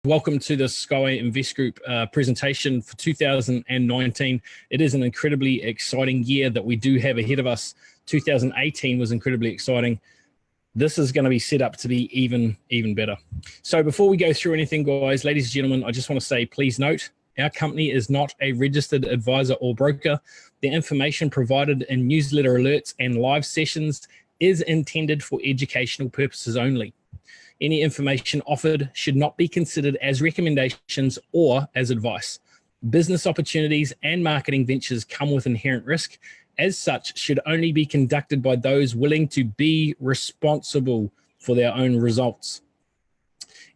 Welcome to the Skyway Invest Group presentation for 2019. It is an incredibly exciting year that we do have ahead of us. 2018 was incredibly exciting. This is going to be set up to be even better. So before we go through anything, guys, ladies and gentlemen, I just want to say, please note, our company is not a registered advisor or broker. The information provided in newsletter alerts and live sessions is intended for educational purposes only. Any information offered should not be considered as recommendations or as advice. Business opportunities and marketing ventures come with inherent risk. As such, should only be conducted by those willing to be responsible for their own results.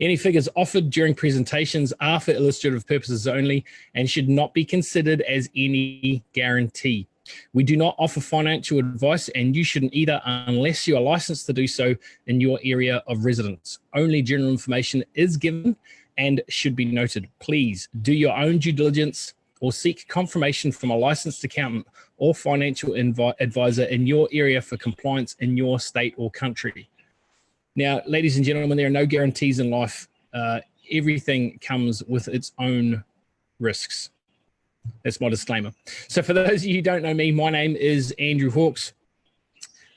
Any figures offered during presentations are for illustrative purposes only and should not be considered as any guarantee. We do not offer financial advice, and you shouldn't either unless you are licensed to do so in your area of residence. Only general information is given and should be noted. Please do your own due diligence or seek confirmation from a licensed accountant or financial advisor in your area for compliance in your state or country. Now, ladies and gentlemen, there are no guarantees in life. Everything comes with its own risks. That's my disclaimer. So for those of you who don't know me, my name is Andrew Hawkes.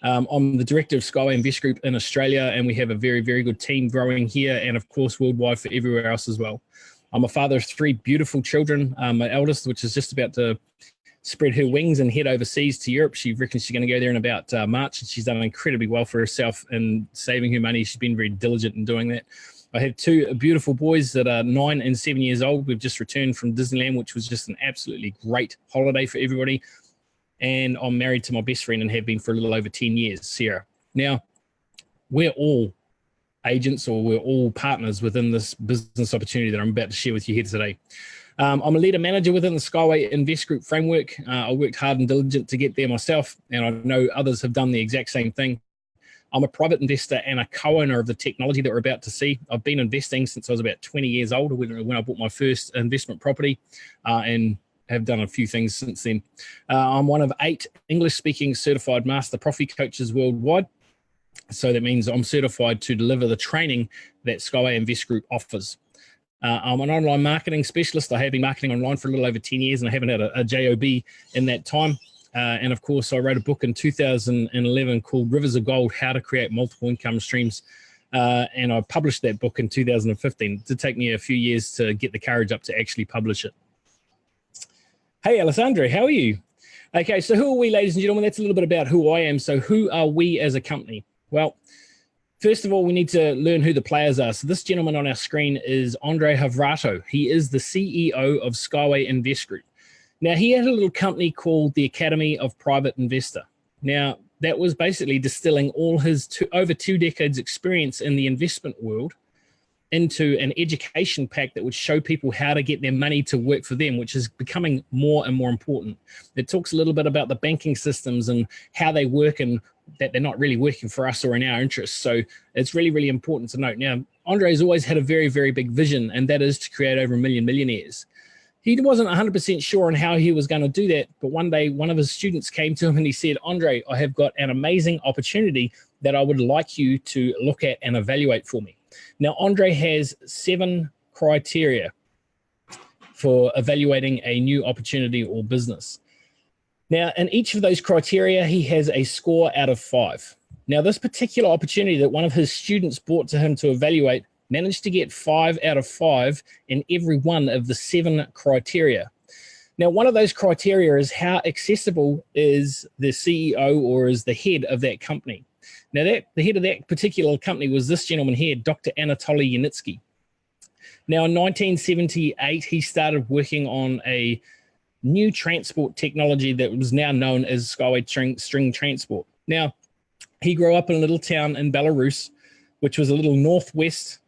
I'm the director of Skyway Invest Group in Australia, and we have a very good team growing here and, of course, worldwide for everywhere else as well. I'm a father of 3 beautiful children. My eldest, which is just about to spread her wings and head overseas to Europe. She reckons she's going to go there in about March, and she's done incredibly well for herself in saving her money. She's been very diligent in doing that. I have 2 beautiful boys that are 9 and 7 years old. We've just returned from Disneyland, which was just an absolutely great holiday for everybody. And I'm married to my best friend and have been for a little over 10 years, Sarah. Now, we're all agents, or we're all partners within this business opportunity that I'm about to share with you here today. I'm a leader manager within the Skyway Invest Group framework. I worked hard and diligent to get there myself, and I know others have done the exact same thing. I'm a private investor and a co-owner of the technology that we're about to see. I've been investing since I was about 20 years old when I bought my first investment property, and have done a few things since then. I'm one of 8 English-speaking certified master profit coaches worldwide. So that means I'm certified to deliver the training that Skyway Invest Group offers. I'm an online marketing specialist. I have been marketing online for a little over 10 years, and I haven't had a job in that time. And of course, I wrote a book in 2011 called Rivers of Gold, How to Create Multiple Income Streams. And I published that book in 2015. It did take me a few years to get the courage up to actually publish it. Hey, Alessandro, how are you? Okay, so who are we, ladies and gentlemen? That's a little bit about who I am. So who are we as a company? Well, first of all, we need to learn who the players are. So this gentleman on our screen is Andre Havrato. He is the CEO of Skyway Invest Group. Now, he had a little company called the Academy of Private Investor. Now, that was basically distilling all his over 2 decades experience in the investment world into an education pack that would show people how to get their money to work for them, which is becoming more and more important. It talks a little bit about the banking systems and how they work, and that they're not really working for us or in our interests. So it's really important to note. Now, Andre's always had a very big vision, and that is to create over 1 million millionaires. He wasn't 100% sure on how he was going to do that, but one day one of his students came to him and he said, Andre, I have got an amazing opportunity that I would like you to look at and evaluate for me. Now, Andre has 7 criteria for evaluating a new opportunity or business. Now, in each of those criteria, he has a score out of 5. Now, this particular opportunity that one of his students brought to him to evaluate managed to get 5 out of 5 in every one of the 7 criteria. Now, one of those criteria is how accessible is the CEO or is the head of that company. Now, the head of that particular company was this gentleman here, Dr. Anatoly Yanitsky. Now, in 1978, he started working on a new transport technology that was now known as Skyway String Transport. Now, he grew up in a little town in Belarus, which was a little northwest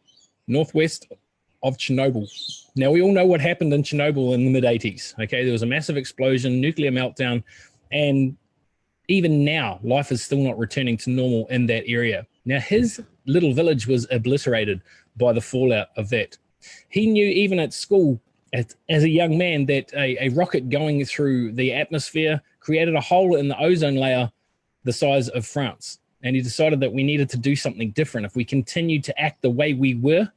of Chernobyl. Now, we all know what happened in Chernobyl in the mid-80s. Okay, there was a massive explosion, nuclear meltdown, and even now, life is still not returning to normal in that area. Now, his little village was obliterated by the fallout of that. He knew even at school, as a young man, that a rocket going through the atmosphere created a hole in the ozone layer the size of France. And he decided that we needed to do something different. If we continued to act the way we were,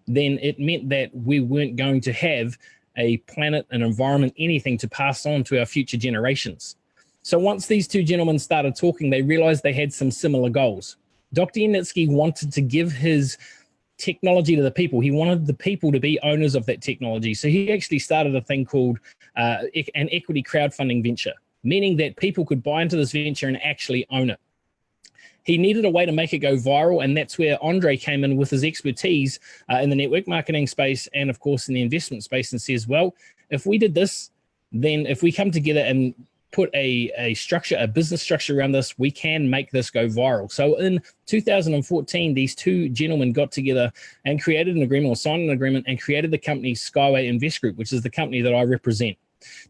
then it meant that we weren't going to have a planet, an environment, anything to pass on to our future generations. So once these two gentlemen started talking, they realized they had some similar goals. Dr. Yanitsky wanted to give his technology to the people. He wanted the people to be owners of that technology. So he actually started a thing called an equity crowdfunding venture, meaning that people could buy into this venture and actually own it. He needed a way to make it go viral, and that's where Andre came in with his expertise in the network marketing space and, of course, in the investment space, and says, well, if we did this, then if we come together and put a structure, a business structure around this, we can make this go viral. So in 2014, these two gentlemen got together and created an agreement, or signed an agreement, and created the company Skyway Invest Group, which is the company that I represent.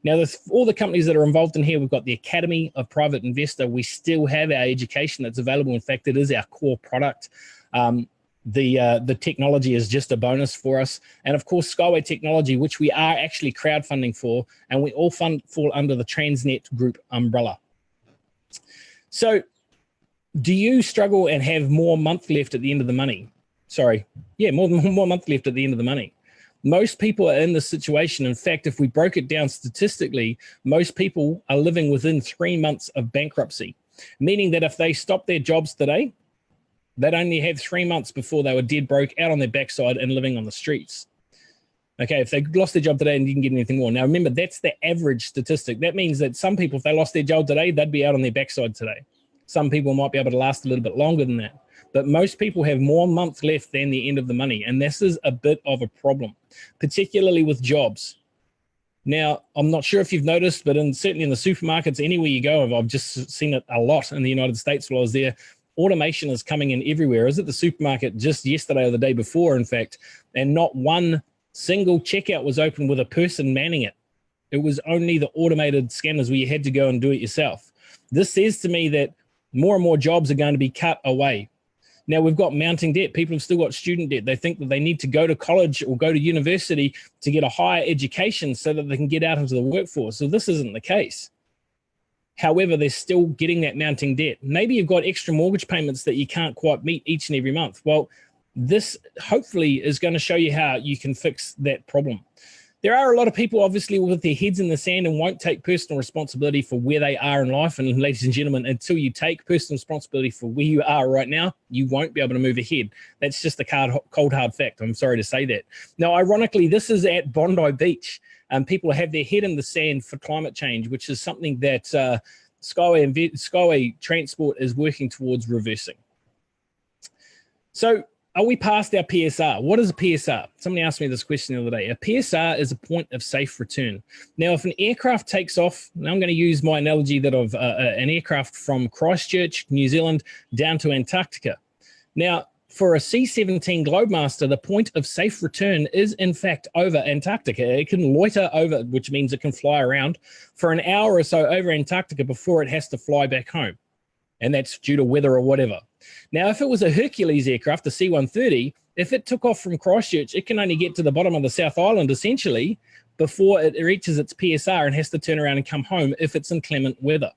Now, all the companies that are involved in here, we've got the Academy of Private Investor. We still have our education that's available. In fact, it is our core product. The technology is just a bonus for us. And of course, Skyway Technology, which we are actually crowdfunding for, and we all fall under the Transnet Group umbrella. So do you struggle and have more month left at the end of the money? Sorry. Yeah, more month left at the end of the money. Most people are in this situation. In fact, if we broke it down statistically, most people are living within 3 months of bankruptcy, meaning that if they stop their jobs today, they'd only have 3 months before they were dead broke, out on their backside and living on the streets. Okay, if they lost their job today and didn't get anything more. Now, remember, that's the average statistic. That means that some people, if they lost their job today, they'd be out on their backside today. Some people might be able to last a little bit longer than that. But most people have more months left than the end of the money. And this is a bit of a problem, particularly with jobs. Now, I'm not sure if you've noticed, but certainly in the supermarkets, anywhere you go, I've just seen it a lot in the United States while I was there. Automation is coming in everywhere. I was at the supermarket just yesterday or the day before, in fact, and not one single checkout was open with a person manning it. It was only the automated scanners where you had to go and do it yourself. This says to me that more and more jobs are going to be cut away. Now, we've got mounting debt. People have still got student debt. They think that they need to go to college or go to university to get a higher education so that they can get out into the workforce. So this isn't the case. However, they're still getting that mounting debt. Maybe you've got extra mortgage payments that you can't quite meet each and every month. Well, this hopefully is going to show you how you can fix that problem. There are a lot of people, obviously, with their heads in the sand and won't take personal responsibility for where they are in life. And ladies and gentlemen, until you take personal responsibility for where you are right now, you won't be able to move ahead. That's just a cold, hard fact. I'm sorry to say that. Now, ironically, this is at Bondi Beach. People have their head in the sand for climate change, which is something that Skyway Transport is working towards reversing. So are we past our PSR? What is a PSR? Somebody asked me this question the other day. A PSR is a point of safe return. Now, if an aircraft takes off, and I'm going to use my analogy that of an aircraft from Christchurch, New Zealand, down to Antarctica. Now, for a C-17 Globemaster, the point of safe return is, in fact, over Antarctica. It can loiter over, which means it can fly around for an hour or so over Antarctica before it has to fly back home. And that's due to weather or whatever. Now, if it was a Hercules aircraft, the C-130, if it took off from Christchurch, it can only get to the bottom of the South Island, essentially, before it reaches its PSR and has to turn around and come home if it's inclement weather.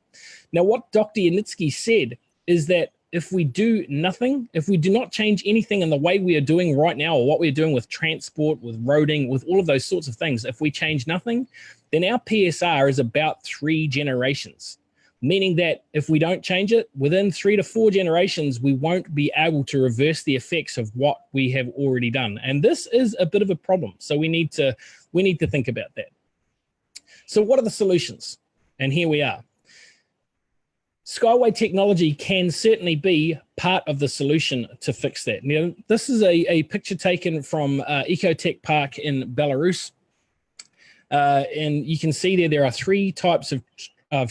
Now, what Dr. Yanitsky said is that if we do nothing, if we do not change anything in the way we are doing right now, or what we're doing with transport, with roading, with all of those sorts of things, if we change nothing, then our PSR is about 3 generations. Meaning that if we don't change it, within 3 to 4 generations, we won't be able to reverse the effects of what we have already done. And this is a bit of a problem. So we need to think about that. So what are the solutions? And here we are. Skyway Technology can certainly be part of the solution to fix that. Now, this is a picture taken from Ecotech Park in Belarus. And you can see there are 3 types of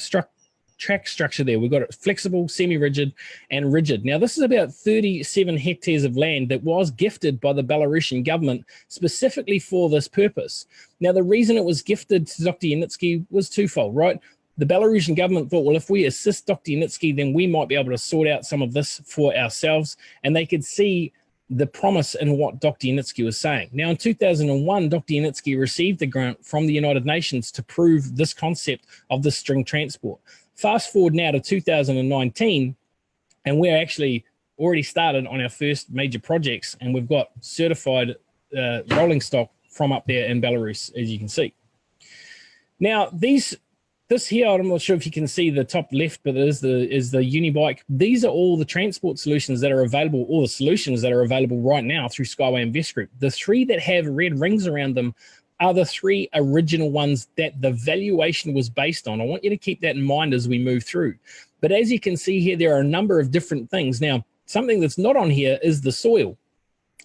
track structure there. We've got it flexible, semi-rigid, and rigid. Now, this is about 37 hectares of land that was gifted by the Belarusian government specifically for this purpose. Now, the reason it was gifted to Dr. Yanitsky was twofold, right? The Belarusian government thought, well, if we assist Dr. Yanitsky, then we might be able to sort out some of this for ourselves, and they could see the promise in what Dr. Yanitsky was saying. Now, in 2001, Dr. Yanitsky received the grant from the United Nations to prove this concept of the string transport. Fast forward now to 2019, and we're actually already started on our first major projects, and we've got certified rolling stock from up there in Belarus, as you can see. Now, this here, I'm not sure if you can see the top left, but it is the Unibike. These are all the transport solutions that are available, all the solutions that are available right now through Skyway Invest Group. The three that have red rings around them are the three original ones that the valuation was based on. I want you to keep that in mind as we move through. But as you can see here, there are a number of different things. Now, something that's not on here is the soil.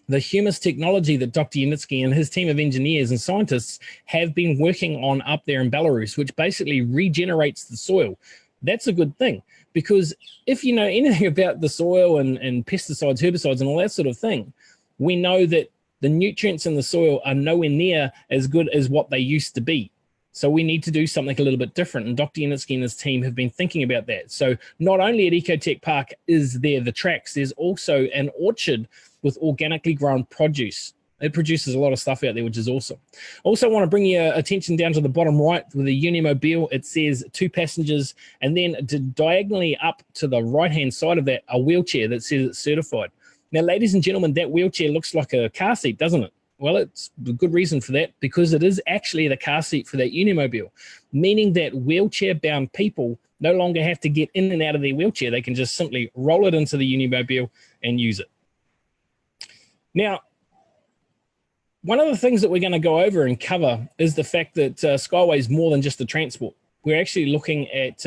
The humus technology that Dr. Yanitsky and his team of engineers and scientists have been working on up there in Belarus, which basically regenerates the soil. That's a good thing, because if you know anything about the soil and pesticides, herbicides, and all that sort of thing, we know that the nutrients in the soil are nowhere near as good as what they used to be. So we need to do something a little bit different. And Dr. Yanitsky and his team have been thinking about that. So not only at Ecotech Park is there the tracks, there's also an orchard with organically grown produce. It produces a lot of stuff out there, which is awesome. Also want to bring your attention down to the bottom right with the Unimobile. It says 2 passengers, and then diagonally up to the right-hand side of that, a wheelchair that says it's certified. Now, ladies and gentlemen, that wheelchair looks like a car seat, doesn't it? Well, it's a good reason for that, because it is actually the car seat for that Unimobile, meaning that wheelchair-bound people no longer have to get in and out of their wheelchair. They can just simply roll it into the Unimobile and use it. Now, one of the things that we're going to go over and cover is the fact that Skyway is more than just the transport. We're actually looking at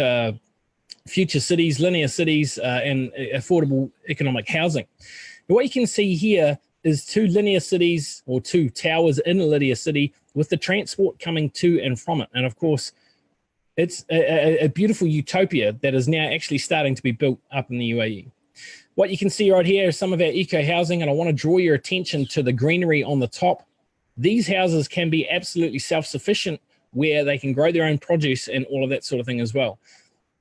future cities, linear cities, and affordable economic housing. And what you can see here is 2 linear cities, or 2 towers in a linear city, with the transport coming to and from it. And of course, it's a beautiful utopia that is now actually starting to be built up in the UAE. What you can see right here is some of our eco housing, and I want to draw your attention to the greenery on the top. These houses can be absolutely self-sufficient, where they can grow their own produce and all of that sort of thing as well.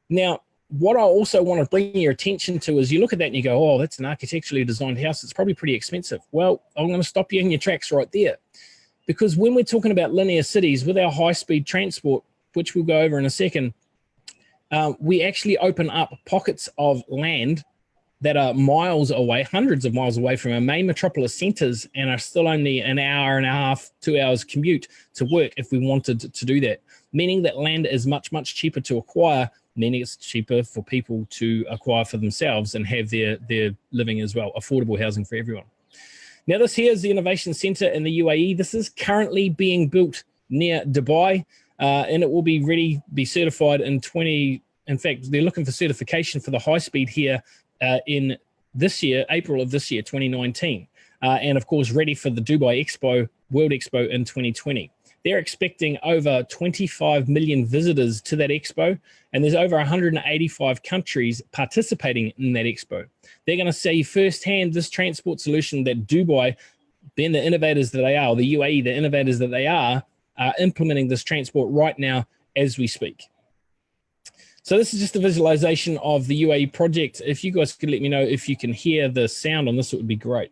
Now, what I also want to bring your attention to is you look at that and you go, oh, that's an architecturally designed house. It's probably pretty expensive. Well, I'm going to stop you in your tracks right there, because when we're talking about linear cities with our high-speed transport, which we'll go over in a second, we actually open up pockets of land that are miles away, hundreds of miles away from our main metropolis centers, and are still only an hour and a half, 2 hours commute to work if we wanted to do that, meaning that land is much, much cheaper to acquire, meaning it's cheaper for people to acquire for themselves and have their living as well, affordable housing for everyone. Now, this here is the Innovation Center in the UAE. This is currently being built near Dubai, and it will be certified in in fact, they're looking for certification for the high speed here in this year, April of this year, 2019. And of course, ready for the Dubai Expo, World Expo in 2020. They're expecting over 25 million visitors to that expo, and there's over 185 countries participating in that expo. They're going to see firsthand this transport solution that Dubai, being the innovators that they are, or the UAE, the innovators that they are implementing this transport right now as we speak. So this is just a visualization of the UAE project. If you guys could let me know if you can hear the sound on this, it would be great.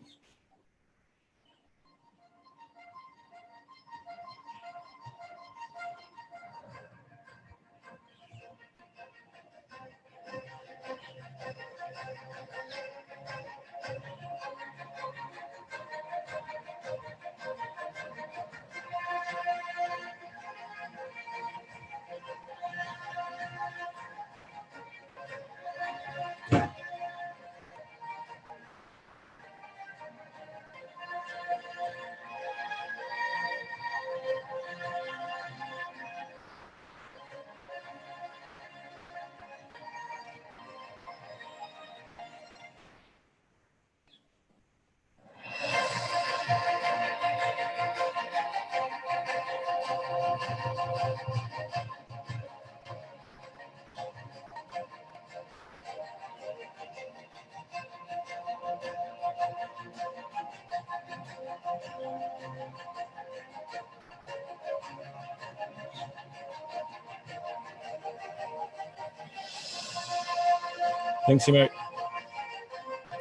Thanks, Timo.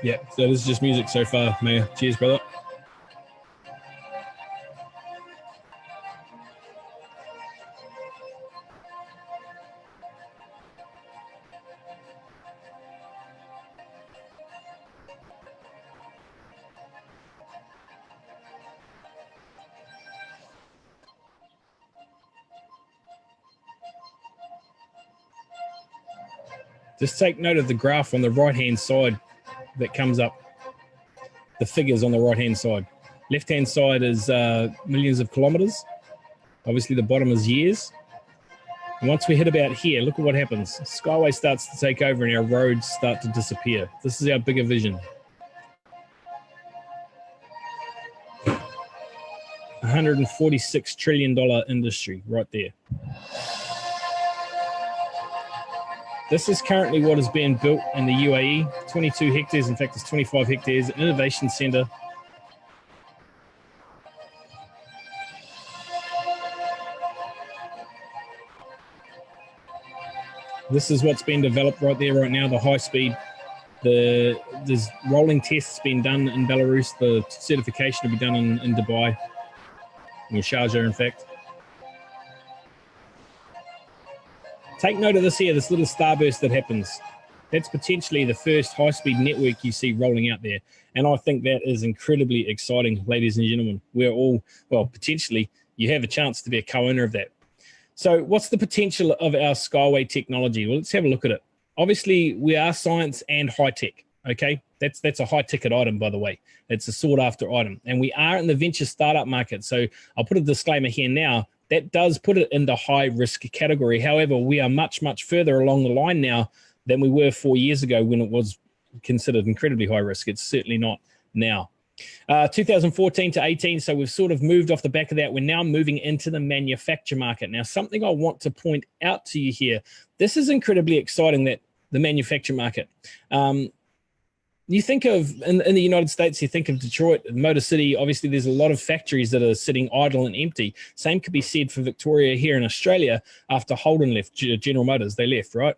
Yeah, so this is just music so far, Maya. Cheers, brother. Just take note of the graph on the right-hand side that comes up, the figures on the right-hand side. Left-hand side is millions of kilometers. Obviously, the bottom is years. And once we hit about here, look at what happens. Skyway starts to take over and our roads start to disappear. This is our bigger vision. $146 trillion industry right there. This is currently what is being built in the UAE, 22 hectares, in fact it's 25 hectares, an innovation center. This is what's being developed right there right now, the high speed. There's rolling tests being done in Belarus, the certification will be done in Dubai, in Sharjah in fact. Take note of this here, this little starburst that happens. That's potentially the first high-speed network you see rolling out there. And I think that is incredibly exciting, ladies and gentlemen. We're all, well, potentially, you have a chance to be a co-owner of that. So what's the potential of our Skyway technology? Well, let's have a look at it. Obviously, we are science and high-tech, okay? That's a high-ticket item, by the way. It's a sought-after item. And we are in the venture startup market. So I'll put a disclaimer here now. That does put it in the high-risk category. However, we are much, much further along the line now than we were 4 years ago when it was considered incredibly high risk. It's certainly not now. 2014 to 18, so we've sort of moved off the back of that. We're now moving into the manufacture market. Now, something I want to point out to you here, this is incredibly exciting, that the manufacture market. You think of, in the United States, you think of Detroit, Motor City, obviously there's a lot of factories that are sitting idle and empty. Same could be said for Victoria here in Australia after Holden left, General Motors, they left, right?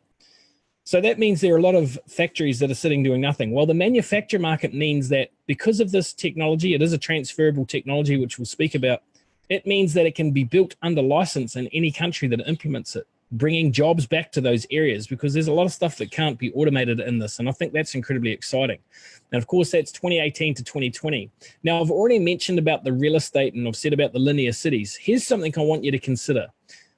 So that means there are a lot of factories that are sitting doing nothing. Well, the manufacture market means that because of this technology, it is a transferable technology, which we'll speak about. It means that it can be built under license in any country that implements it, bringing jobs back to those areas, because there's a lot of stuff that can't be automated in this. And I think that's incredibly exciting. And of course, that's 2018 to 2020. Now, I've already mentioned about the real estate and I've said about the linear cities. Here's something I want you to consider.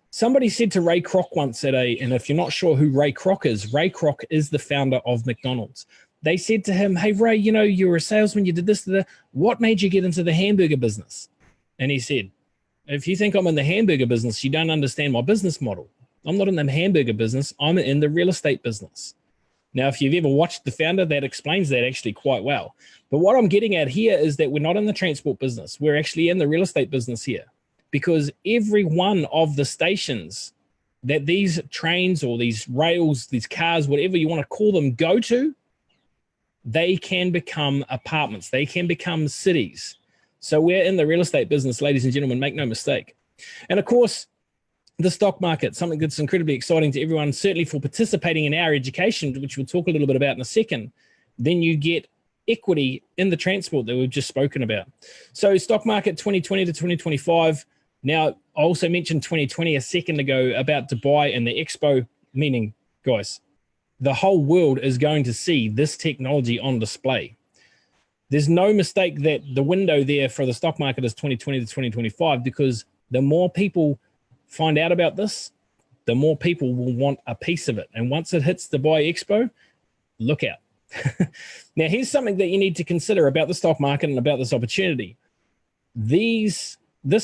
Somebody said to Ray Kroc once and if you're not sure who Ray Kroc is the founder of McDonald's. They said to him, hey, Ray, you know, you were a salesman, you did this, what made you get into the hamburger business? And he said, if you think I'm in the hamburger business, you don't understand my business model. I'm not in the hamburger business. I'm in the real estate business. Now, if you've ever watched The Founder, that explains that actually quite well. But what I'm getting at here is that we're not in the transport business. We're actually in the real estate business here, because every one of the stations that these trains or these rails, these cars, whatever you want to call them, go to, they can become apartments. They can become cities. So we're in the real estate business, ladies and gentlemen, make no mistake. And of course, the stock market, something that's incredibly exciting to everyone, certainly for participating in our education, which we'll talk a little bit about in a second. Then you get equity in the transport that we've just spoken about. So stock market 2020 to 2025. Now, I also mentioned 2020 a second ago about Dubai and the expo, meaning, guys, the whole world is going to see this technology on display. There's no mistake that the window there for the stock market is 2020 to 2025, because the more people find out about this, the more people will want a piece of it. And once it hits Dubai Expo, look out. Now, here's something that you need to consider about the stock market and about this opportunity. This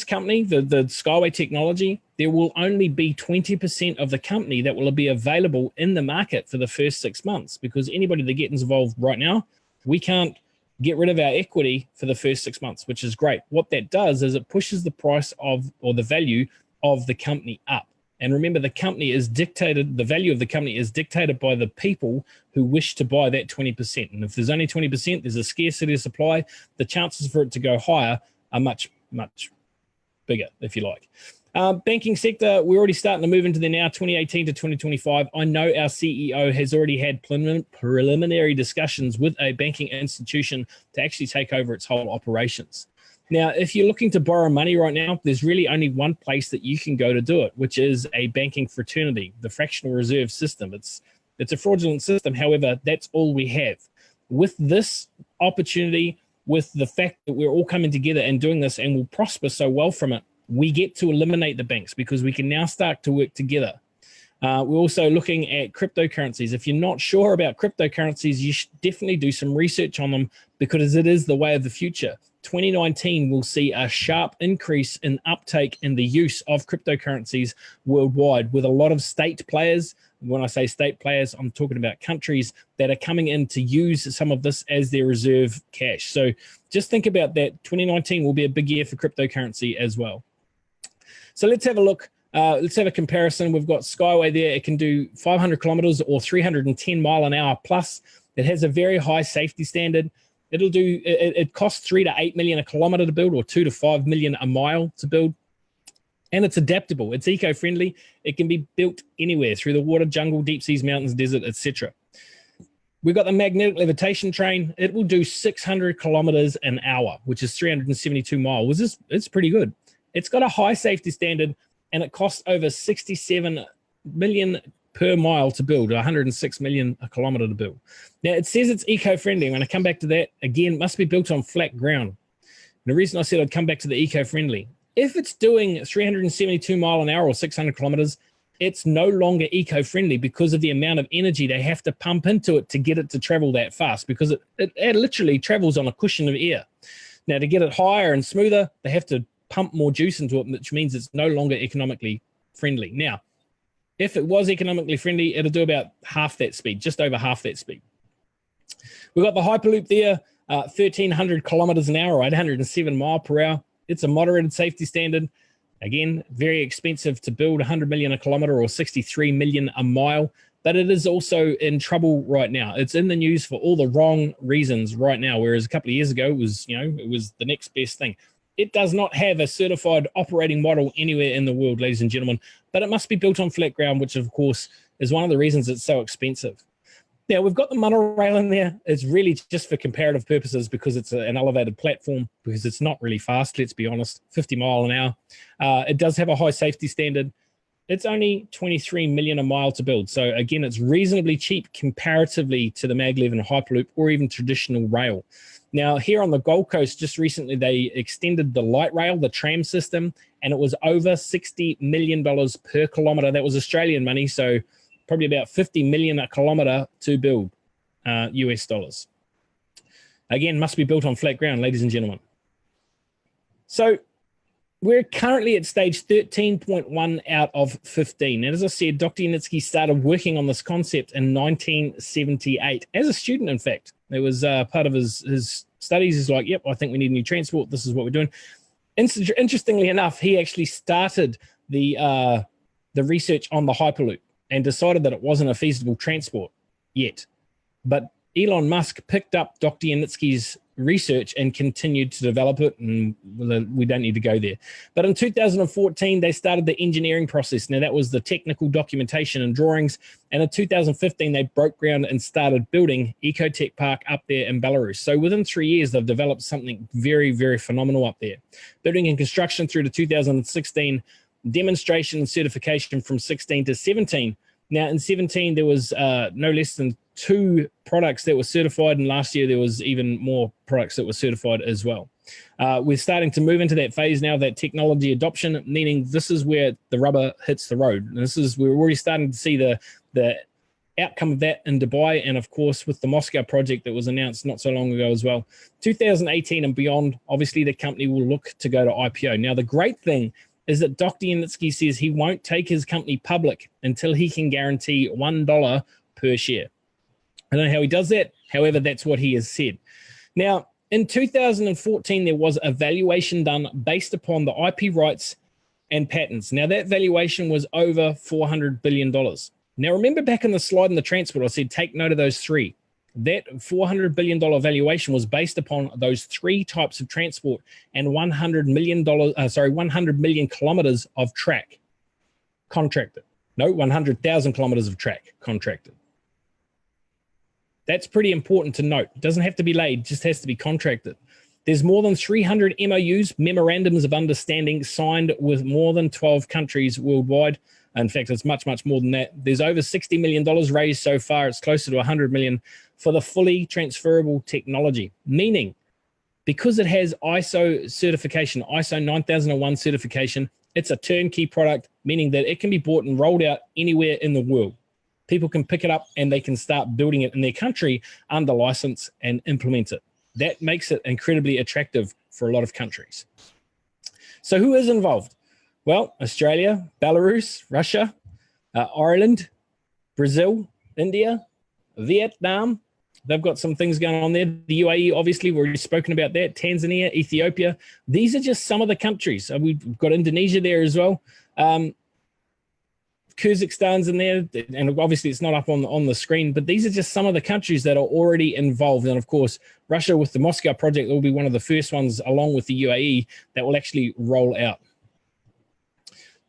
company, the Skyway Technology, there will only be 20% of the company that will be available in the market for the first 6 months, because anybody that gets involved right now, we can't get rid of our equity for the first 6 months, which is great. What that does is it pushes the price of, or the value of the company up. And remember, the company is dictated, the value of the company is dictated by the people who wish to buy that 20%. And if there's only 20%, there's a scarcity of supply, the chances for it to go higher are much, much bigger, if you like. Banking sector, we're already starting to move into there now, 2018 to 2025. I know our CEO has already had preliminary discussions with a banking institution to actually take over its whole operations. Now, if you're looking to borrow money right now, there's really only one place that you can go to do it, which is a banking fraternity, the fractional reserve system. It's a fraudulent system. However, that's all we have. With this opportunity, with the fact that we're all coming together and doing this and will prosper so well from it, we get to eliminate the banks, because we can now start to work together. We're also looking at cryptocurrencies. If you're not sure about cryptocurrencies, you should definitely do some research on them because it is the way of the future. 2019 will see a sharp increase in uptake in the use of cryptocurrencies worldwide, with a lot of state players. When I say state players, I'm talking about countries that are coming in to use some of this as their reserve cash. So just think about that. 2019 will be a big year for cryptocurrency as well. So let's have a look. Let's have a comparison. We've got Skyway there. It can do 500 kilometers or 310 mile an hour plus. It has a very high safety standard. It costs 3 to 8 million a kilometer to build, or 2 to 5 million a mile to build. And it's adaptable. It's eco-friendly. It can be built anywhere, through the water, jungle, deep seas, mountains, desert, etc. We've got the magnetic levitation train. It will do 600 kilometers an hour, which is 372 miles. It's pretty good. It's got a high safety standard, and it costs over 67 million per mile to build, 106 million a kilometer to build. Now, it says it's eco-friendly. I'm going to come back to that. Again, it must be built on flat ground. And the reason I said I'd come back to the eco-friendly, if it's doing 372 mile an hour or 600 kilometers, it's no longer eco-friendly because of the amount of energy they have to pump into it to get it to travel that fast, because it literally travels on a cushion of air. Now, to get it higher and smoother, they have to pump more juice into it, which means it's no longer economically friendly. Now, if it was economically friendly, it'll do about half that speed, just over half that speed. We've got the Hyperloop there, 1,300 kilometers an hour, or 807 mile per hour. It's a moderated safety standard. Again, very expensive to build, 100 million a kilometer or 63 million a mile, but it is also in trouble right now. It's in the news for all the wrong reasons right now, whereas a couple of years ago it was the next best thing. It does not have a certified operating model anywhere in the world, ladies and gentlemen, but it must be built on flat ground, which of course is one of the reasons it's so expensive. Now, we've got the monorail in there. It's really just for comparative purposes because it's an elevated platform, because it's not really fast, let's be honest, 50 mile an hour. It does have a high safety standard. It's only 23 million a mile to build. So again, it's reasonably cheap comparatively to the maglev and Hyperloop or even traditional rail. Now, here on the Gold Coast, just recently, they extended the light rail, the tram system, and it was over $60 million per kilometer. That was Australian money, so probably about 50 million a kilometer to build, US dollars. Again, must be built on flat ground, ladies and gentlemen. So we're currently at stage 13.1 out of 15. And as I said, Dr. Yanitsky started working on this concept in 1978 as a student, in fact. It was part of his studies. He's like, yep, I think we need new transport. This is what we're doing. Interestingly enough, he actually started the research on the Hyperloop and decided that it wasn't a feasible transport yet. But Elon Musk picked up Dr. Yanitsky's research and continued to develop it, and we don't need to go there. But in 2014, they started the engineering process. Now, that was the technical documentation and drawings. And in 2015, they broke ground and started building Ecotech Park up there in Belarus. So within 3 years, they've developed something very, very phenomenal up there. Building and construction through to 2016, demonstration and certification from 16 to 17. Now, in 17, there was no less than 2 products that were certified, and last year there was even more products that were certified as well. We're starting to move into that phase now, that technology adoption, meaning this is where the rubber hits the road. And we're already starting to see the outcome of that in Dubai, and of course with the Moscow project that was announced not so long ago as well. 2018 and beyond, obviously the company will look to go to IPO. Now, the great thing is that Dr. Yanitsky says he won't take his company public until he can guarantee $1 per share. I don't know how he does that. However, that's what he has said. Now, in 2014, there was a valuation done based upon the IP rights and patents. Now, that valuation was over $400 billion. Now, remember back in the slide in the transport, I said take note of those 3. That $400 billion valuation was based upon those 3 types of transport and 100 million kilometers of track contracted. No, 100,000 kilometers of track contracted. That's pretty important to note. It doesn't have to be laid, it just has to be contracted. There's more than 300 MOUs, memorandums of understanding, signed with more than 12 countries worldwide. In fact, it's much, much more than that. There's over $60 million raised so far. It's closer to 100 million for the fully transferable technology, meaning because it has ISO certification, ISO 9001 certification, it's a turnkey product. meaning that it can be bought and rolled out anywhere in the world. People can pick it up and they can start building it in their country under license and implement it. That makes it incredibly attractive for a lot of countries. So who is involved? Well, Australia, Belarus, Russia, Ireland, Brazil, India, Vietnam. They've got some things going on there. The UAE, obviously, we've already spoken about that. Tanzania, Ethiopia. These are just some of the countries. We've got Indonesia there as well. Kazakhstan's in there, and obviously it's not up on the screen, but these are just some of the countries that are already involved. And of course, Russia with the Moscow project will be one of the first ones, along with the UAE, that will actually roll out.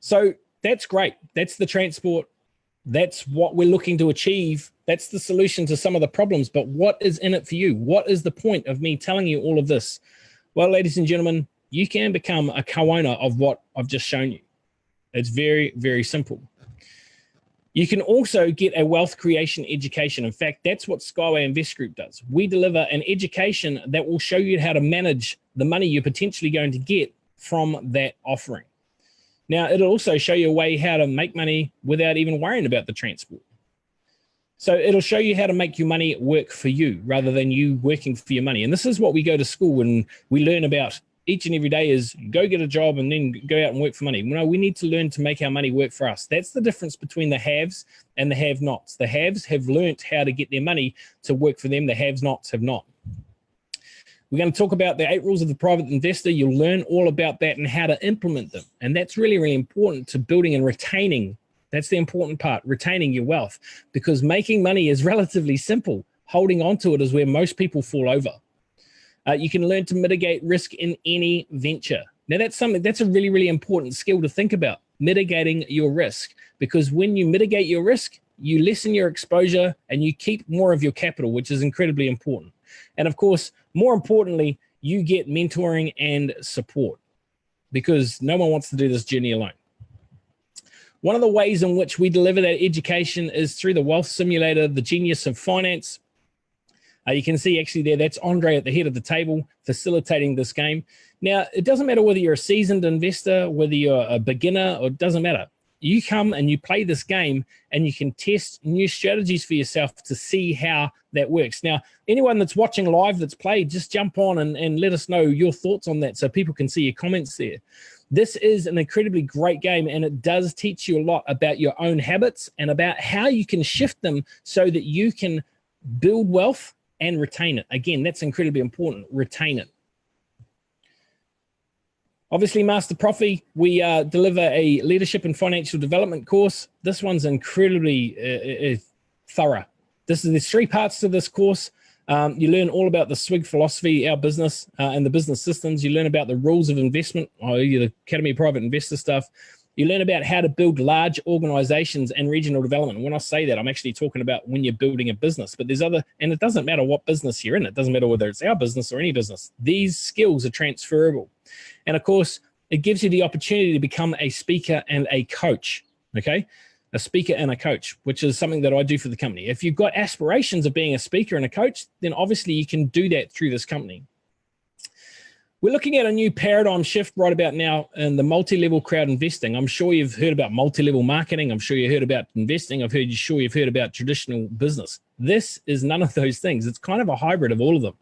So that's great. That's the transport. That's what we're looking to achieve. That's the solution to some of the problems. But what is in it for you? What is the point of me telling you all of this? Well, ladies and gentlemen, you can become a co-owner of what I've just shown you. It's very, very simple. You can also get a wealth creation education. In fact, that's what Skyway Invest Group does. We deliver an education that will show you how to manage the money you're potentially going to get from that offering. Now, it'll also show you a way how to make money without even worrying about the transport. So it'll show you how to make your money work for you rather than you working for your money. And this is what we go to school and we learn about each and every day is go get a job and then go out and work for money. No, we need to learn to make our money work for us. That's the difference between the haves and the have-nots. The haves have learnt how to get their money to work for them. The have-nots have not. We're going to talk about the 8 rules of the private investor. You'll learn all about that and how to implement them. And that's really, really important to building and retaining. That's the important part, retaining your wealth, because making money is relatively simple. Holding on to it is where most people fall over. You can learn to mitigate risk in any venture. Now, that's a really, really important skill to think about, mitigating your risk, because when you mitigate your risk, you lessen your exposure and you keep more of your capital, which is incredibly important. And of course, more importantly, you get mentoring and support, because no one wants to do this journey alone. One of the ways in which we deliver that education is through the Wealth Simulator, the Genius of Finance. You can see actually there, that's Andre at the head of the table facilitating this game. Now, it doesn't matter whether you're a seasoned investor, whether you're a beginner, or it doesn't matter. You come and you play this game and you can test new strategies for yourself to see how that works. Now, anyone that's watching live that's played, just jump on and let us know your thoughts on that so people can see your comments there. This is an incredibly great game, and it does teach you a lot about your own habits and about how you can shift them so that you can build wealth and retain it. Again, that's incredibly important, retain it. Obviously, Master Profi, we deliver a leadership and financial development course. This one's incredibly thorough. There's 3 parts to this course. You learn all about the SWIG philosophy, our business, and the business systems. You learn about the rules of investment, the Academy of Private Investor stuff. You learn about how to build large organizations and regional development. And when I say that, I'm actually talking about when you're building a business. But there's other, and it doesn't matter what business you're in. It doesn't matter whether it's our business or any business. These skills are transferable. And of course, it gives you the opportunity to become a speaker and a coach, okay? A speaker and a coach, which is something that I do for the company. If you've got aspirations of being a speaker and a coach, then obviously you can do that through this company. We're looking at a new paradigm shift right about now in the multi-level crowd investing. I'm sure you've heard about multi-level marketing. I'm sure you heard about investing. I'm sure you've heard about traditional business. This is none of those things. It's kind of a hybrid of all of them.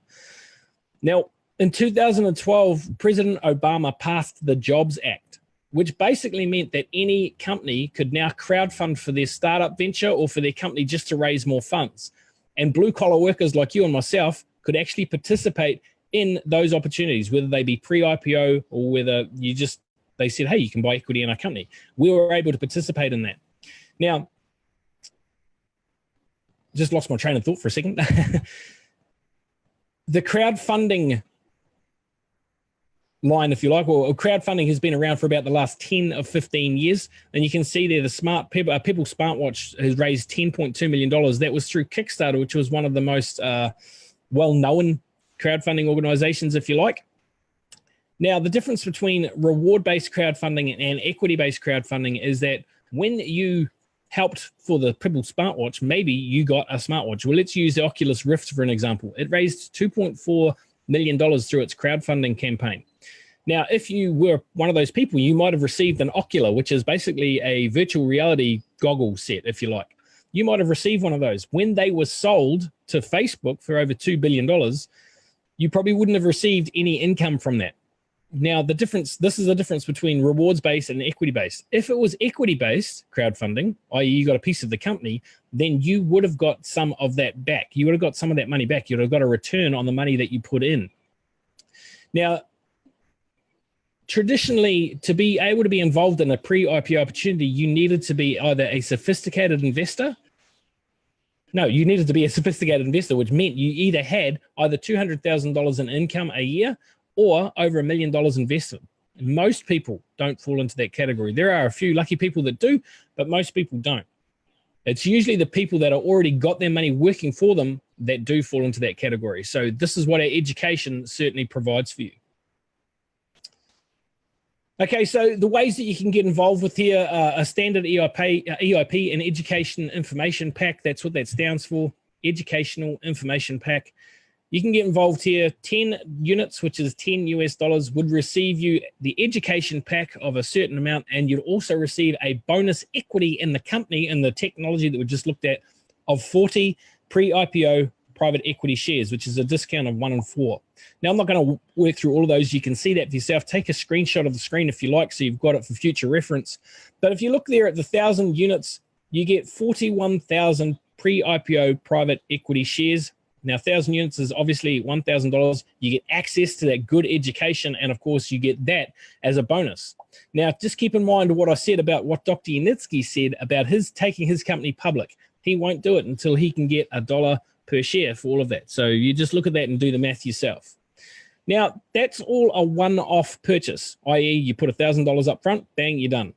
Now, in 2012, President Obama passed the Jobs Act, which basically meant that any company could now crowdfund for their startup venture or for their company just to raise more funds. And blue-collar workers like you and myself could actually participate in those opportunities, whether they be pre-IPO or whether they said, hey, you can buy equity in our company. We were able to participate in that. Now, just lost my train of thought for a second. The crowdfunding line, if you like, or crowdfunding has been around for about the last 10 or 15 years. And you can see there the People Smartwatch has raised $10.2 million. That was through Kickstarter, which was one of the most well-known crowdfunding organizations, if you like. Now, the difference between reward-based crowdfunding and equity-based crowdfunding is that when you helped for the People Smartwatch, maybe you got a smartwatch. Well, let's use the Oculus Rift for an example. It raised $2.4 million through its crowdfunding campaign. Now, if you were one of those people, you might have received an Ocular, which is basically a virtual reality goggle set, if you like. You might have received one of those. When they were sold to Facebook for over $2 billion, you probably wouldn't have received any income from that. Now, this is the difference between rewards-based and equity-based. If it was equity-based crowdfunding, i.e. you got a piece of the company, then you would have got some of that back. You would have got some of that money back. You would have got a return on the money that you put in. Now, traditionally, to be able to be involved in a pre-IPO opportunity, you needed to be either a sophisticated investor. No, you needed to be a sophisticated investor, which meant you either had either $200,000 in income a year or over $1 million invested. Most people don't fall into that category. There are a few lucky people that do, but most people don't. It's usually the people that are already got their money working for them that do fall into that category. So this is what our education certainly provides for you. Okay, so the ways that you can get involved with here, a standard EIP, an Education Information Pack. That's what that stands for, Educational Information Pack. You can get involved here. 10 units, which is $10 would receive you the education pack of a certain amount, and you'd also receive a bonus equity in the company and the technology that we just looked at of 40 pre-IPO private equity shares, which is a discount of 1 in 4. Now, I'm not going to work through all of those. You can see that for yourself. Take a screenshot of the screen if you like, so you've got it for future reference. But if you look there at the 1,000 units, you get 41,000 pre-IPO private equity shares. Now, 1,000 units is obviously $1,000. You get access to that good education, and of course, you get that as a bonus. Now, just keep in mind what I said about what Dr. Yanitsky said about his taking his company public. He won't do it until he can get $1 per share for all of that. So you just look at that and do the math yourself. Now, that's all a one-off purchase, i.e. you put $1,000 up front, bang, you're done.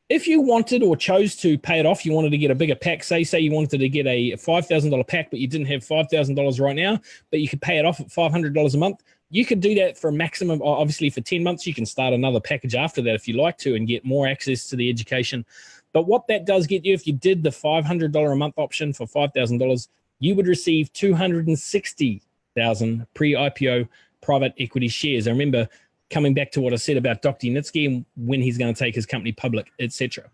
If you wanted or chose to pay it off, you wanted to get a bigger pack, say you wanted to get a $5,000 pack, but you didn't have $5,000 right now, but you could pay it off at $500 a month, you could do that for a maximum, obviously for 10 months. You can start another package after that if you like to and get more access to the education. But what that does get you, if you did the $500 a month option for $5,000, you would receive 260,000 pre-IPO private equity shares. I remember coming back to what I said about Dr. Yanitsky and when he's going to take his company public, etc.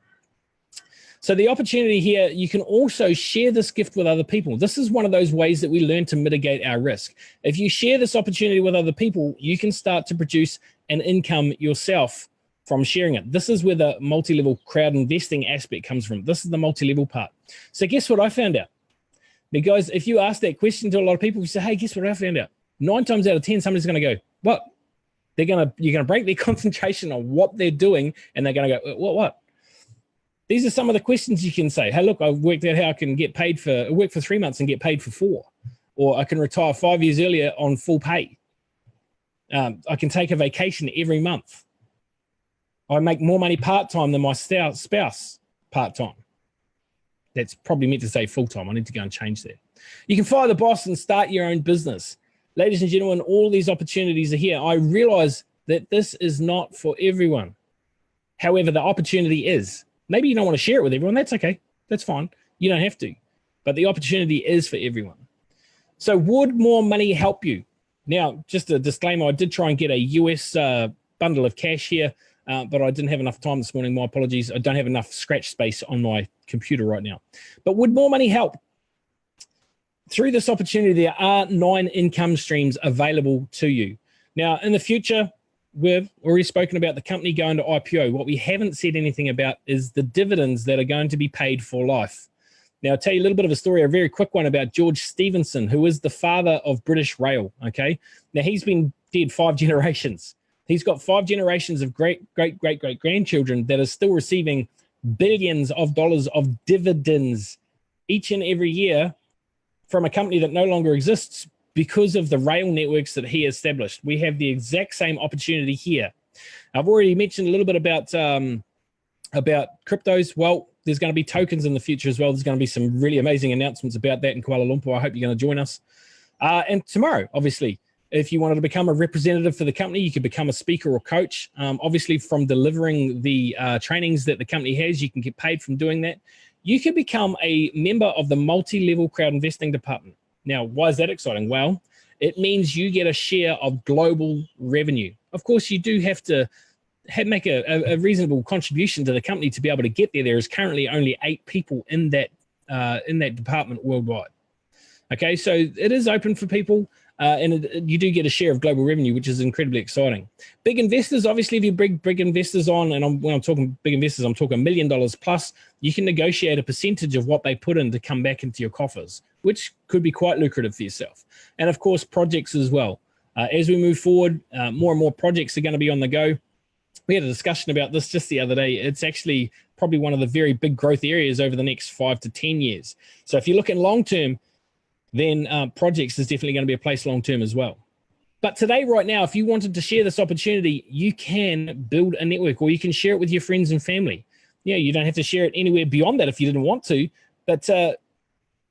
So the opportunity here, you can also share this gift with other people. This is one of those ways that we learn to mitigate our risk. If you share this opportunity with other people, you can start to produce an income yourself from sharing it. This is where the multi-level crowd investing aspect comes from. This is the multi-level part. So guess what I found out? Now, guys, if you ask that question to a lot of people, you say, hey, guess what I found out? 9 times out of 10, somebody's going to go, what? You're going to break their concentration on what they're doing, and they're going to go, what? These are some of the questions you can say. Hey, look, I've worked out how I can get paid work for 3 months and get paid for 4. Or I can retire 5 years earlier on full pay. I can take a vacation every month. I make more money part-time than my spouse part-time. That's probably meant to say full-time. I need to go and change that. You can fire the boss and start your own business. Ladies and gentlemen, all these opportunities are here. I realize that this is not for everyone. However, the opportunity is. Maybe you don't want to share it with everyone. That's okay. That's fine. You don't have to. But the opportunity is for everyone. So would more money help you? Now, just a disclaimer, I did try and get a US bundle of cash here, but I didn't have enough time this morning. My apologies. I don't have enough scratch space on my computer right now. But would more money help? Through this opportunity, there are 9 income streams available to you. Now, in the future, we've already spoken about the company going to IPO. What we haven't said anything about is the dividends that are going to be paid for life. Now, I'll tell you a little bit of a story, a very quick one about George Stephenson, who is the father of British Rail, okay? Now, he's been dead 5 generations. He's got 5 generations of great-great-great-grandchildren that are still receiving billions of dollars of dividends each and every year from a company that no longer exists because of the rail networks that he established. We have the exact same opportunity here. I've already mentioned a little bit about cryptos. Well, there's going to be tokens in the future as well. There's going to be some really amazing announcements about that in Kuala Lumpur. I hope you're going to join us. And tomorrow, obviously, if you wanted to become a representative for the company, you could become a speaker or coach. Obviously, from delivering the trainings that the company has, you can get paid from doing that. You can become a member of the multi-level crowd investing department. Now, why is that exciting? Well, it means you get a share of global revenue. Of course, you do have to make a reasonable contribution to the company to be able to get there. There is currently only 8 people in that department worldwide. Okay, so it is open for people, and you do get a share of global revenue, which is incredibly exciting. Big investors, obviously, if you bring big investors on, and when I'm talking big investors, I'm talking $1 million plus, you can negotiate a percentage of what they put in to come back into your coffers, which could be quite lucrative for yourself. And of course, projects as well. As we move forward, more and more projects are going to be on the go. We had a discussion about this just the other day. It's actually probably one of the very big growth areas over the next 5 to 10 years. So if you're looking long term, then projects is definitely going to be a place long term as well. But today, right now, if you wanted to share this opportunity, you can build a network, or you can share it with your friends and family. Yeah, you don't have to share it anywhere beyond that if you didn't want to, but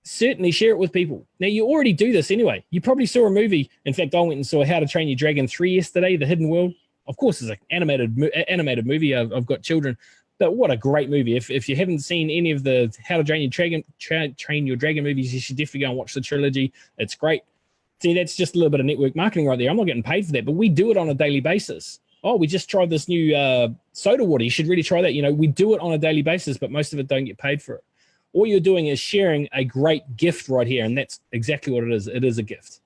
certainly share it with people. Now, you already do this anyway. You probably saw a movie. In fact, I went and saw How to Train Your Dragon 3 yesterday, The Hidden World. Of course, it's an animated movie. I've got children, but what a great movie. If you haven't seen any of the How to Train Your Dragon movies, you should definitely go and watch the trilogy. It's great. See, that's just a little bit of network marketing right there. I'm not getting paid for that, but we do it on a daily basis. Oh, we just tried this new soda water. You should really try that. You know, we do it on a daily basis, but most of it don't get paid for it. All you're doing is sharing a great gift right here, and that's exactly what it is. It is a gift.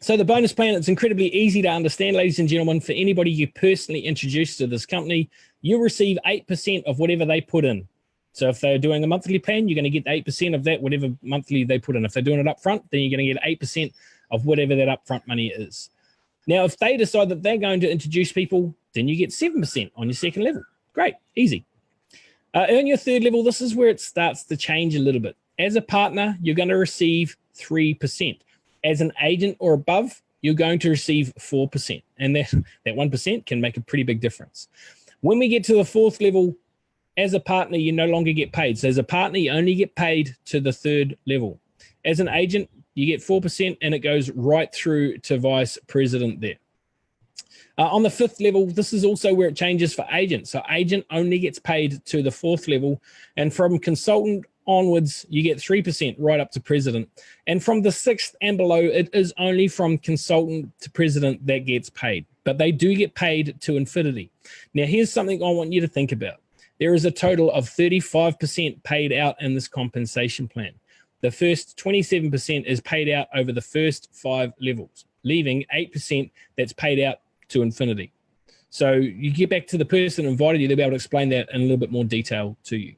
So the bonus plan, it's incredibly easy to understand, ladies and gentlemen. For anybody you personally introduce to this company, you'll receive 8% of whatever they put in. So if they're doing a monthly plan, you're going to get 8% of that, whatever monthly they put in. If they're doing it up front, then you're going to get 8% of whatever that upfront money is. Now, if they decide that they're going to introduce people, then you get 7% on your second level. Great, easy. Earn your third level, this is where it starts to change a little bit. As a partner, you're going to receive 3%. As an agent or above, you're going to receive 4%. And that 1% can make a pretty big difference. When we get to the fourth level, as a partner, you no longer get paid. So as a partner, you only get paid to the third level. As an agent, you get 4%, and it goes right through to vice president there. On the fifth level, this is also where it changes for agent. So agent only gets paid to the fourth level, and from consultant onwards, you get 3% right up to president. And from the sixth and below, it is only from consultant to president that gets paid, but they do get paid to infinity. Now, here's something I want you to think about. There is a total of 35% paid out in this compensation plan. The first 27% is paid out over the first 5 levels, leaving 8% that's paid out to infinity. So you get back to the person who invited you, they'll be able to explain that in a little bit more detail to you.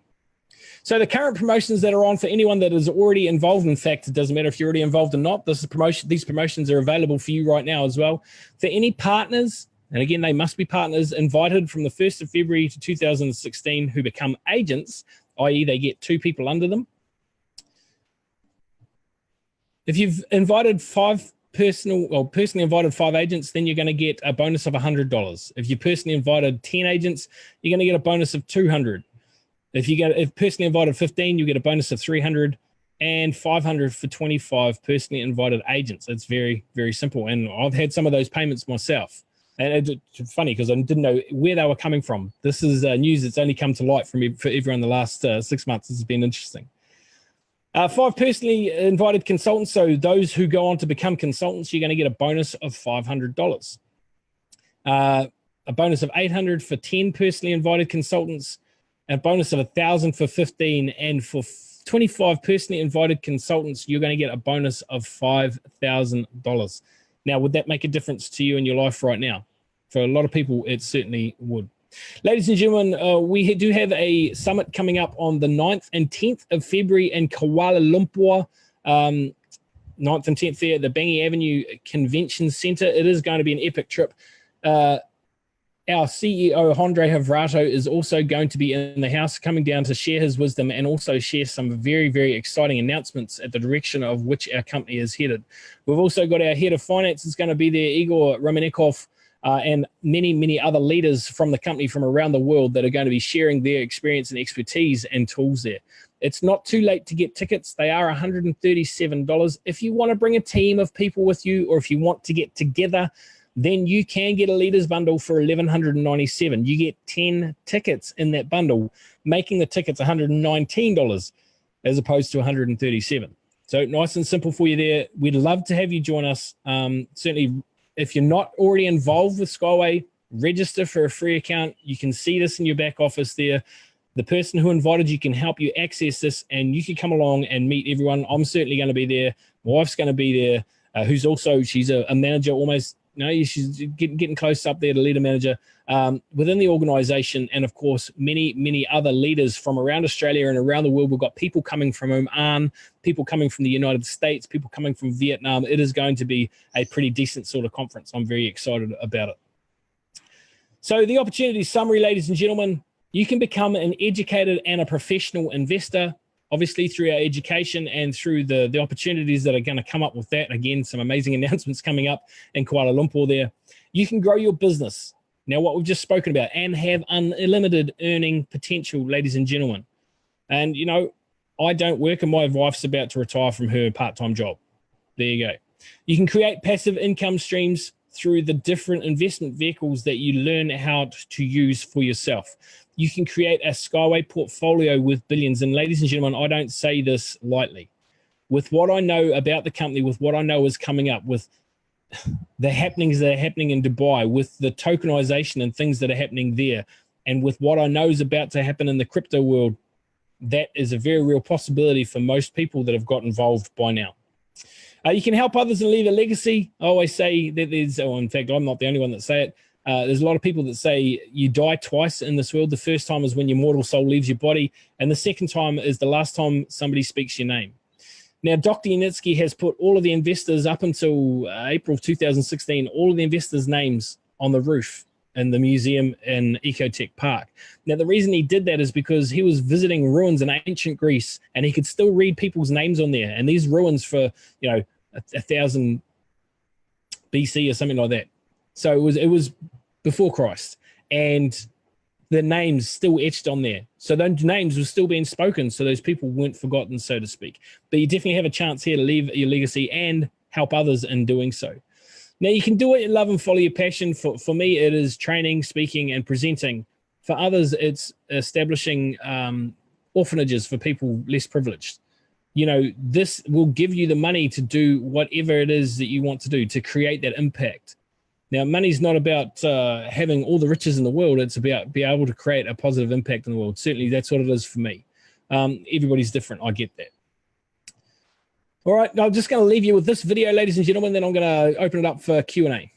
So the current promotions that are on for anyone that is already involved, in fact, it doesn't matter if you're already involved or not, these promotions are available for you right now as well. For any partners, and again, they must be partners invited from the 1st of February to 2016 who become agents, i.e. they get 2 people under them. If you've invited personally invited 5 agents, then you're going to get a bonus of $100. If you personally invited 10 agents, you're going to get a bonus of $200. If personally invited 15, you get a bonus of $300, and $500 for 25 personally invited agents. It's very, very simple. And I've had some of those payments myself. And it's funny because I didn't know where they were coming from. This is news that's only come to light for everyone the last 6 months. This has been interesting. 5 personally invited consultants. So those who go on to become consultants, you're going to get a bonus of $500. A bonus of $800 for 10 personally invited consultants, a bonus of $1,000 for 15, and for 25 personally invited consultants, you're going to get a bonus of $5,000. Now, would that make a difference to you in your life right now? For a lot of people, it certainly would. Ladies and gentlemen, we do have a summit coming up on the 9th and 10th of February in Kuala Lumpur. 9th and 10th there at the Bangi Avenue Convention Center. It is going to be an epic trip. Our CEO, Andre Havrato, is also going to be in the house, coming down to share his wisdom and also share some very, very exciting announcements at the direction of which our company is headed. We've also got our head of finance is going to be there, Igor Romanikov, and many, many other leaders from the company from around the world that are going to be sharing their experience and expertise and tools there. It's not too late to get tickets. They are $137. If you want to bring a team of people with you, or if you want to get together, then you can get a leaders bundle for $1,197. You get 10 tickets in that bundle, making the tickets $119 as opposed to $137. So nice and simple for you there. We'd love to have you join us. Certainly If you're not already involved with Skyway, register for a free account. You can see this in your back office there. The person who invited you can help you access this, and you can come along and meet everyone. I'm certainly going to be there. My wife's going to be there, who's also, she's a manager almost, she's getting close up there to leader manager within the organization. And of course, many other leaders from around Australia and around the world. We've got people coming from Oman, people coming from the United States, people coming from Vietnam. It is going to be a pretty decent sort of conference. I'm very excited about it. So the opportunity summary, ladies and gentlemen, you can become an educated and a professional investor, obviously through our education and through the opportunities that are going to come up with that. Again, some amazing announcements coming up in Kuala Lumpur there. You can grow your business. Now, what we've just spoken about, and have unlimited earning potential, ladies and gentlemen. And, I don't work, and my wife's about to retire from her part-time job. There you go. You can create passive income streams through the different investment vehicles that you learn how to use for yourself. You can create a Skyway portfolio with billions. And ladies and gentlemen, I don't say this lightly. With what I know about the company, with what I know is coming up, with the happenings that are happening in Dubai, with the tokenization and things that are happening there, and with what I know is about to happen in the crypto world, that is a very real possibility for most people that have got involved by now. You can help others and leave a legacy. I always say that in fact, I'm not the only one that say it. There's a lot of people that say you die twice in this world. The first time is when your mortal soul leaves your body, and the second time is the last time somebody speaks your name. Now, Dr. Yanitsky has put all of the investors up until April of 2016, all of the investors' names on the roof in the museum in Ecotech Park. Now, the reason he did that is because he was visiting ruins in ancient Greece, and he could still read people's names on there. And these ruins for, 1000 BC or something like that. So it was before Christ, and the names still etched on there. So those names were still being spoken, so those people weren't forgotten, so to speak. But you definitely have a chance here to leave your legacy and help others in doing so. Now, you can do what you love and follow your passion. For me, it is training, speaking, and presenting. For others, it's establishing orphanages for people less privileged. This will give you the money to do whatever it is that you want to do, to create that impact. Now, money's not about having all the riches in the world. It's about being able to create a positive impact in the world. Certainly, that's what it is for me. Everybody's different. I get that. All right, now I'm just going to leave you with this video, ladies and gentlemen, then I'm going to open it up for Q&A.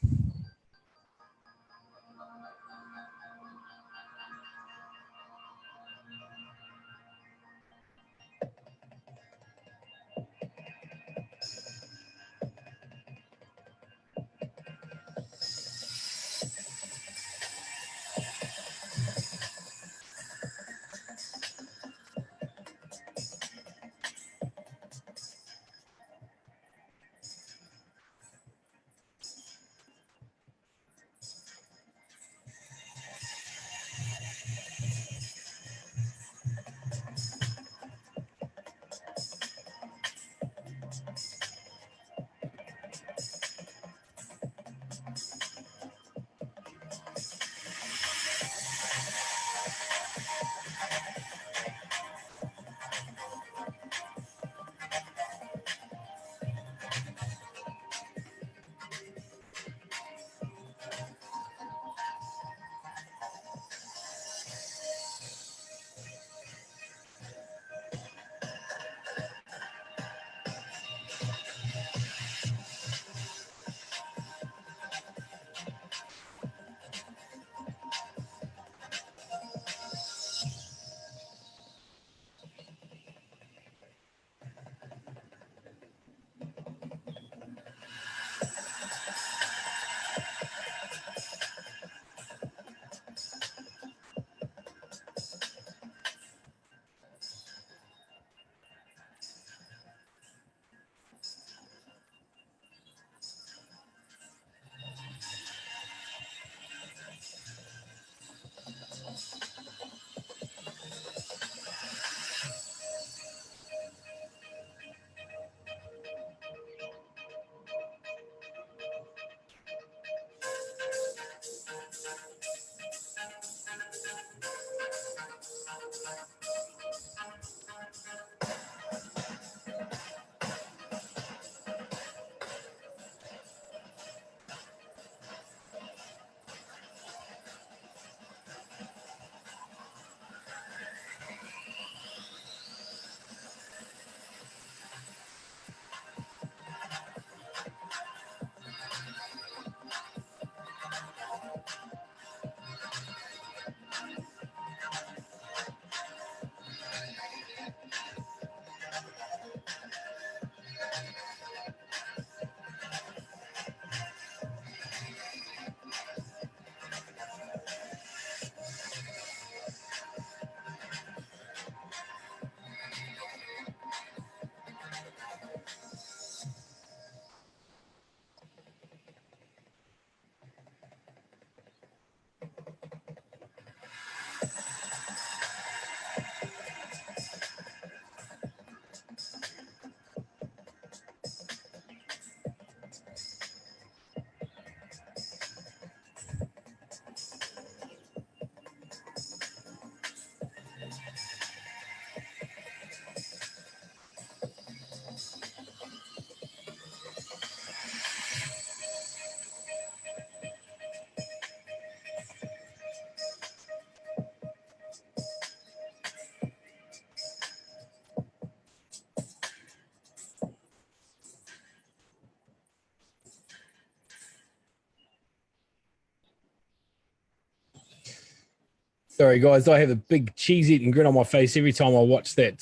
Sorry, guys. I have a big cheese-eating grin on my face every time I watch that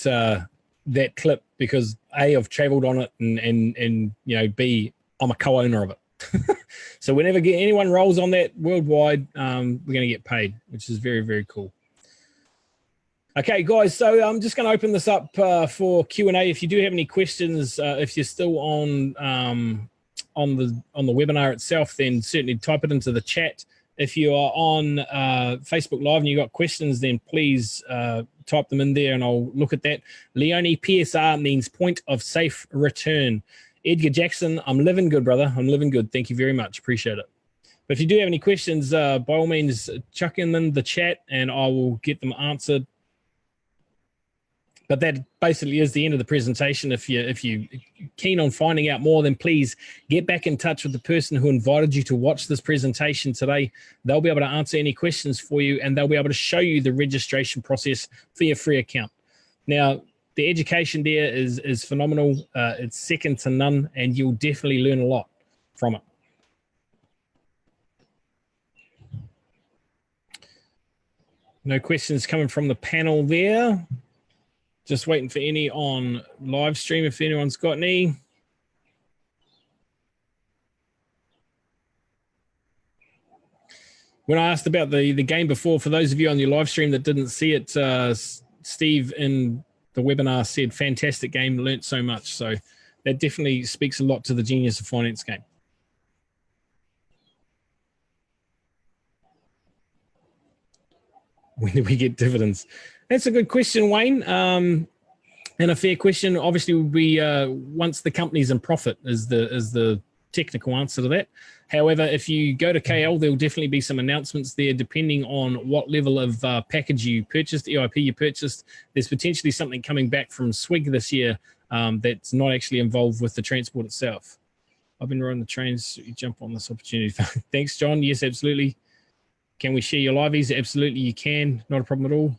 clip because A, I've travelled on it, and you know, B, I'm a co-owner of it. So whenever anyone rolls on that worldwide, we're going to get paid, which is very, very cool. Okay, guys, so I'm just going to open this up for Q&A. If you do have any questions, if you're still on the webinar itself, then certainly type it into the chat. If you are on Facebook Live and you've got questions, then please type them in there and I'll look at that. Leone, PSR means point of safe return. Edgar Jackson, I'm living good, brother. I'm living good. Thank you very much. Appreciate it. But if you do have any questions, by all means, chuck in the chat and I will get them answered. But that basically is the end of the presentation. If you're keen on finding out more, then please get back in touch with the person who invited you to watch this presentation today. They'll be able to answer any questions for you and they'll be able to show you the registration process for your free account. Now, the education there is phenomenal. It's second to none, and you'll definitely learn a lot from it. No questions coming from the panel there. Just waiting for any on live stream if anyone's got any. When I asked about the game before, for those of you on your live stream that didn't see it, Steve in the webinar said, fantastic game, learnt so much. So that definitely speaks a lot to the Genius of Finance game. When do we get dividends? That's a good question, Wayne. And a fair question. Obviously, we once the company's in profit is the technical answer to that. However, if you go to KL, there'll definitely be some announcements there depending on what level of package you purchased, EIP you purchased. There's potentially something coming back from SWIG this year that's not actually involved with the transport itself. I've been riding the trains, so you jump on this opportunity. Thanks, John. Yes, absolutely. Can we share your liveys? Absolutely, you can. Not a problem at all.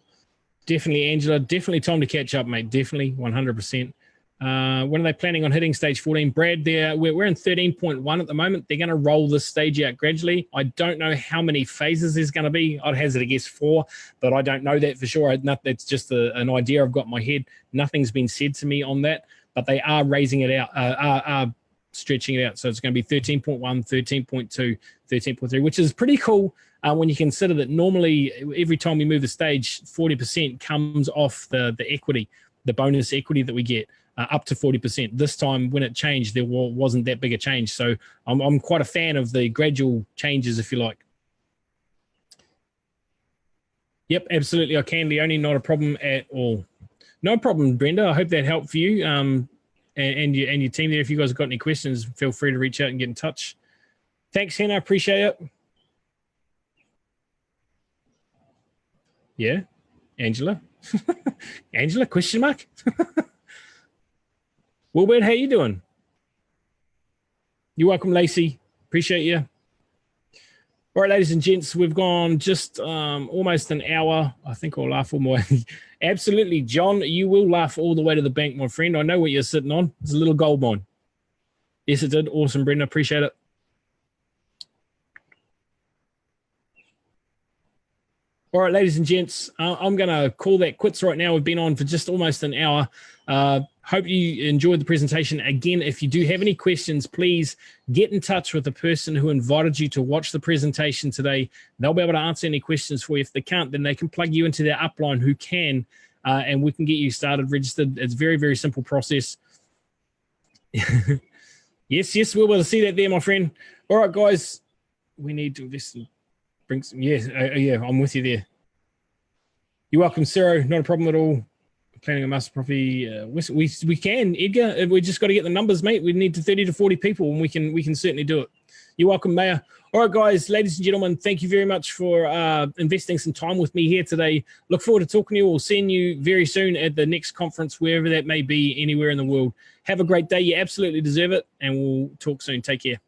Definitely, Angela. Definitely time to catch up, mate. Definitely, 100%. When are they planning on hitting stage 14? Brad, we're in 13.1 at the moment. They're going to roll this stage out gradually. I don't know how many phases there's going to be. I'd hazard a guess 4, but I don't know that for sure. That's just an idea I've got in my head. Nothing's been said to me on that, but they are raising it out, are stretching it out. So it's going to be 13.1, 13.2, 13.3, which is pretty cool when you consider that normally every time we move the stage, 40% comes off the equity, the bonus equity that we get. Up to 40%. This time when it changed, there wasn't that big a change. So I'm quite a fan of the gradual changes, if you like. Yep, absolutely. I can, Leonie, not a problem at all. No problem, Brenda. I hope that helped for you and your team there. If you guys have got any questions, feel free to reach out and get in touch. Thanks, Hannah. Appreciate it. Yeah, Angela. Angela, question mark? Wilbert, how you doing? You're welcome, Lacey. Appreciate you. All right, ladies and gents, we've gone just almost an hour. I think I'll laugh all my way. Absolutely, John, you will laugh all the way to the bank, my friend. I know what you're sitting on. It's a little gold mine. Yes, it did. Awesome, Brenda. Appreciate it. All right, ladies and gents, I'm going to call that quits right now. We've been on for just almost an hour. Hope you enjoyed the presentation. Again, if you do have any questions, please get in touch with the person who invited you to watch the presentation today. They'll be able to answer any questions for you. If they can't, then they can plug you into their upline who can, and we can get you started, registered. It's a very, very simple process. Yes, we'll be able to see that there, my friend. All right, guys, we need to invest in bring some, yeah, I'm with you there. You're welcome, Sarah. Not a problem at all. Planning a master property. We can, Edgar. We just got to get the numbers, mate. We need to 30 to 40 people, and we can certainly do it. You're welcome, Mayor. All right, guys, ladies and gentlemen, thank you very much for investing some time with me here today. Look forward to talking to you. We'll seeing you very soon at the next conference, wherever that may be, anywhere in the world. Have a great day. You absolutely deserve it, and we'll talk soon. Take care.